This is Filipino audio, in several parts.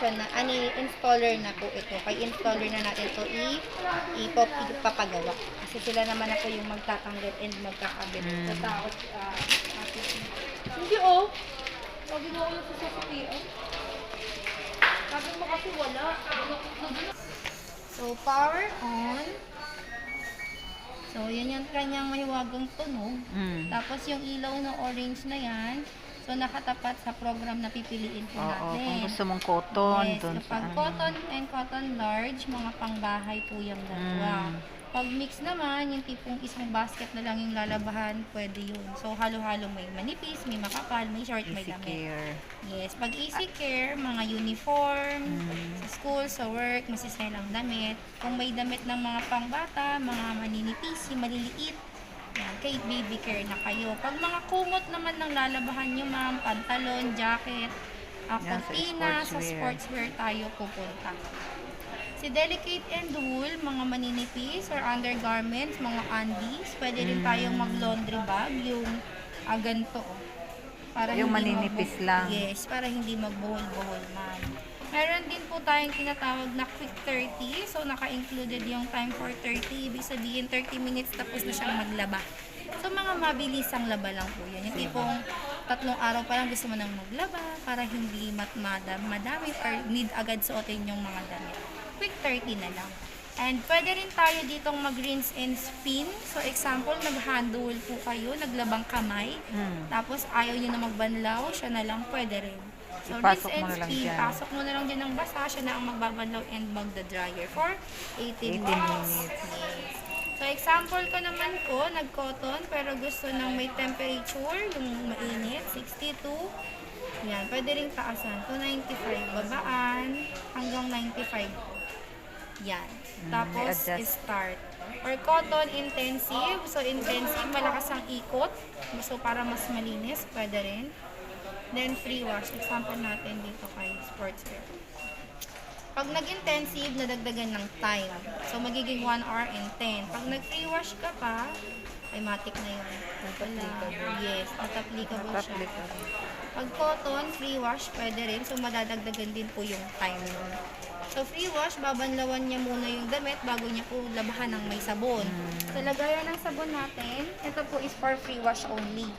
installation na, installer na po ito. Kay installer na natin ito ipapagawa. Kasi sila naman na po yung magtatanggal and magkakabit. Sa tao, hindi sabi mo ko yung sasapian. Sabi mo kasi wala. So, power on. So, yan yung kanyang mahiwagang tunog. Tapos, yung ilaw na orange na yan, so, nakatapat sa program na pipiliin po natin. Oo, kung gusto mong cotton. Yes, kapag cotton and cotton large, mga pangbahay po yung dalawa. Pag mix naman, yung tipong isang basket na lang yung lalabahan, pwede yun. So, halo-halo may manipis, may makapal, may short, may Easy damit. care. Yes, pag easy care, mga uniform, sa school, sa work, masiselang damit. Kung may damit ng mga pangbata, mga maninipis, yung maliliit, yan, kay baby care na kayo. Pag mga kumot naman ng lalabahan nyo, ma'am, pantalon, jacket, cortina, sa sportswear tayo pupunta. Si delicate and wool, mga maninipis or undergarments, mga undies, pwede rin tayong mag-laundry bag, yung ganito. Para yung hindi maninipis lang. Yes, para hindi magbuhol-buhol man. Meron din po tayong tinatawag na quick 30. So, naka-included yung time for 30. Ibig sabihin, 30 minutes tapos na siyang maglaba. So, mga mabilisang laba lang po yan. Yung tipong 3 araw pa lang gusto mo nang maglaba para hindi madami or need agad suotin yung mga damit. Quick 30 na lang. And pwede rin tayo ditong mag-rinse and spin. So, example, nag-handle po kayo, naglabang kamay. Tapos, ayaw nyo na magbanlaw, siya na lang, pwede rin. So, rinse and spin, pasok mo na lang dyan ng basa, siya na ang magbabanlaw and mag-the-dryer for 18 minutes. Yes. So, example ko naman po, nag-cotton, pero gusto ng may temperature, yung mainit, 62. Yan, pwede rin taasan. To 95, babaan, hanggang 95. Yan. Tapos, start. Or cotton, intensive. So, intensive, malakas ang ikot. So, para mas malinis, pwede rin. Then, free wash. Example natin dito kay sportswear. Pag nag-intensive, nadagdagan ng time. So, magiging 1 hour and 10. Pag nag-free wash ka pa, ay matik na yun. Yes, not-applicable siya. Pag cotton, free wash, pwede rin. So, madadagdagan din po yung time nun. So, free wash, babanlawan niya muna yung damit bago niya po labahan ng may sabon. So, lagayan ng sabon natin, ito po is for free wash only.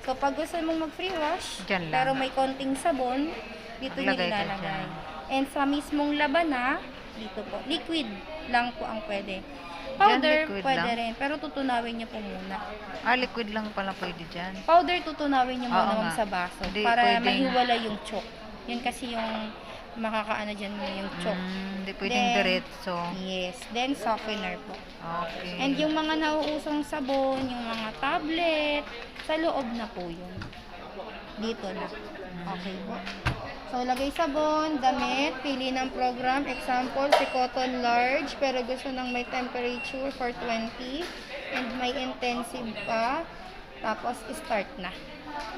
So, pag gusto mong mag-free wash, pero may konting sabon, dito niya nilalagay. And sa mismong labana, dito po, liquid lang po ang pwede. Powder, pwede rin, pero tutunawin niya po muna. Liquid lang pala pwede dyan. Powder, tutunawin niya muna sa baso para mahiwala yung chalk. Yan kasi yung makakaano dyan mo yung chalk. Hindi pwedeng diretso. Yes. Then, softener po. Okay. And yung mga nauusong sabon, yung mga tablet, sa loob na po yun. Dito na. Okay po. So, lagay sabon, damit, pili ng program. Example, si cotton large, pero gusto nang may temperature for 20. And may intensive pa. Tapos, start na.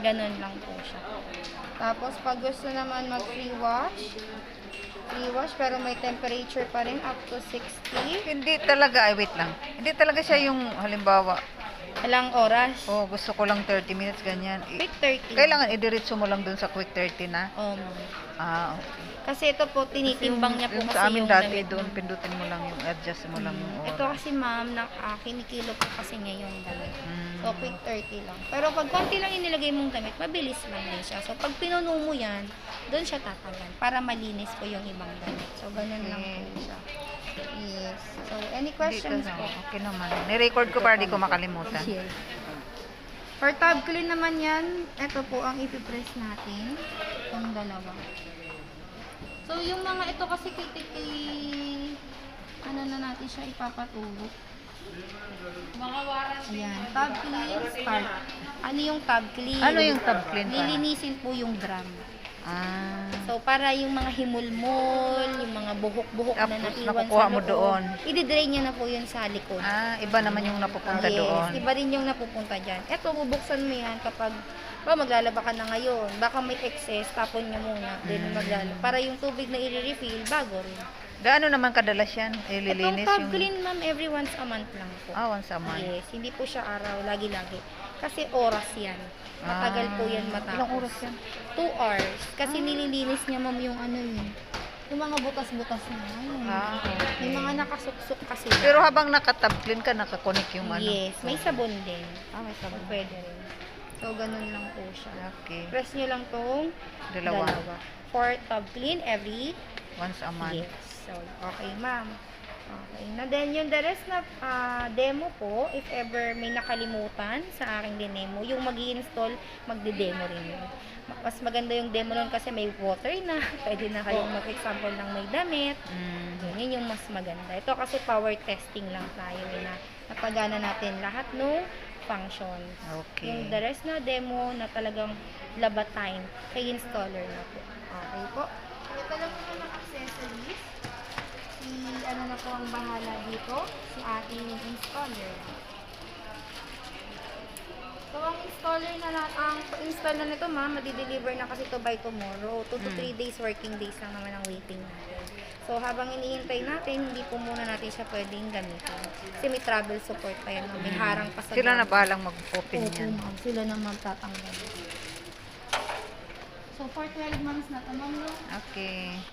Ganun lang po siya. Tapos, pag gusto naman mag-free wash pero may temperature pa rin up to 60. Hindi talaga, wait lang. Hindi talaga siya yung halimbawa. Ilang oras? Gusto ko lang 30 minutes, ganyan. Quick 30. Kailangan idiretso mo lang dun sa quick 30 na? Ma'am. Okay. Kasi ito po, tinitimbang niya po kasi sa amin yung dati damit. doon, pindutin mo lang yung adjust mo lang yung oras. Ito kasi ma'am, kinikilo po kasi niya yung damit. So, quick 30 lang. Pero pag konti lang inilagay mong damit, mabilis lang din siya. So, pag pinuno mo yan, doon siya tatagal para malinis po yung ibang damit. So, ganun lang po siya. Yes. So, any questions po? Okay naman. Ni-record ko para di ko makalimutan. Yes. For tab clean naman yan, ito po ang ipipress natin. Itong dalawa. So, yung mga ito kasi ano na natin siya ipapatulog. Mga warranty. Ayan, tab clean, start. Ano yung tab clean? Ano yung tab clean? Lilinisin po yung drum. So, para yung mga himulmol, yung mga buhok-buhok na naiwan nakukuha sa mo doon. I-drain niya na po yun sa likod. Iba naman yung napupunta doon. Iba rin yung napupunta dyan. Ito, bubuksan mo yan kapag maglalaba ka na ngayon. Baka may excess, tapon nyo muna. Then maglalaba. Para yung tubig na i-refill, bago rin. Gaano naman kadalas yan? Ililinis Itong tab clean, ma'am, every once a month lang po. Once a month. Yes, hindi po siya araw, lagi-lagi. Kasi oras yan. Matagal po yan matapos. Ilang oras yan? 2 hours. Kasi nililinis niya, ma'am, yung ano yun. Yung mga butas-butas na yun. Ah, May okay. mga nakasuksok kasi. Pero habang nakatabklin ka, nakakonek yung ano. Yes, may sabon din. Ah, may sabon. Pwede rin. So, ganun lang po siya. Okay. Press nyo lang tong Dalawa. For tub clean every Once a month. yes. So, okay, ma'am. Okay. Na then, yung the rest na demo po, if ever may nakalimutan sa aking dinemo, yung mag-i-install, magde-demo rin yun. Mas maganda yung demo nun kasi may water na. Pwede na kayong mag-example ng may damit. Yun yung mas maganda. Ito kasi power testing lang tayo na napagana natin lahat no functions. Okay. Yung the rest na demo na talagang laba time kay installer na po. Okay po. Ito lang naman ang accessories. Si ano na po ang bahala dito? Si ating installer. So, ang installer na ang install na nito, ma'am, madi-deliver na kasi to by tomorrow. 2 to 3 days working days lang naman ang waiting natin. So, habang iniintay natin, hindi po muna natin siya pwedeng gamitin. Kasi may travel support pa yan, may harang pa sa Sila na gamit. bahalang mag-open Opo, yan. ma'am. Sila naman tatanggal. So, for 12 months na to, ma'am, no? Okay.